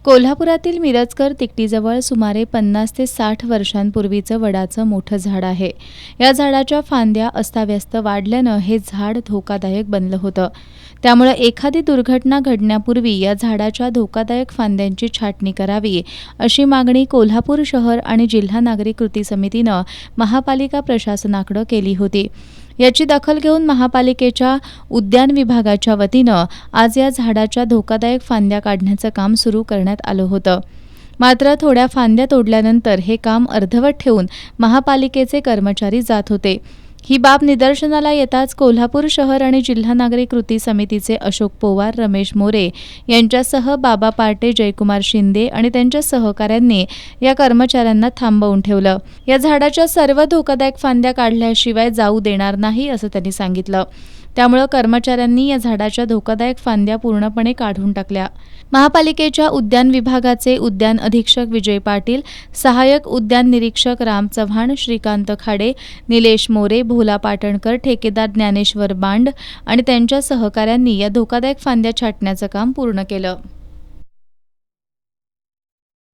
कोल्हापुरातील मिरजकर तिकटीजवळ सुमारे 50 ते 60 वर्षांपूर्वीचं वडाचं मोठं झाड आहे. या झाडाच्या फांद्या अस्ताव्यस्त वाढल्यानं हे झाड धोकादायक बनलं होतं. त्यामुळे एखादी दुर्घटना घडण्यापूर्वी या झाडाच्या धोकादायक फांद्यांची छाटणी करावी, अशी मागणी कोल्हापूर शहर आणि जिल्हा नागरिक कृती समितीनं महापालिका प्रशासनाकडे केली होती. याची दखल घेऊन महापालिकेच्या उद्यान विभागाच्या वतीनं आज या झाडाच्या धोकादायक फांद्या काढण्याचं काम सुरू करण्यात आलं होतं. मात्र थोड्या फांद्या तोडल्यानंतर हे काम अर्धवट ठेवून महापालिकेचे कर्मचारी जात होते. ही बाब निदर्शनाला येताच कोल्हापूर शहर आणि जिल्हा नागरिक कृती समितीचे अशोक पोवार, रमेश मोरे यांच्यासह बाबा पार्टे, जयकुमार शिंदे आणि त्यांच्या सहकाऱ्यांनी या कर्मचाऱ्यांना थांबवून ठेवलं. या झाडाच्या सर्व धोकादायक फांद्या काढल्याशिवाय जाऊ देणार नाही, असं त्यांनी सांगितलं. त्यामुळे कर्मचाऱ्यांनी या झाडाच्या धोकादायक फांद्या पूर्णपणे काढून टाकल्या. महापालिकेच्या उद्यान विभागाचे उद्यान अधीक्षक विजय पाटील, सहाय्यक उद्यान निरीक्षक राम चव्हाण, श्रीकांत खाडे, निलेश मोरे, भोला पाटणकर, ठेकेदार ज्ञानेश्वर बांड आणि त्यांच्या सहकाऱ्यांनी या धोकादायक फांद्या छाटण्याचं काम पूर्ण केलं.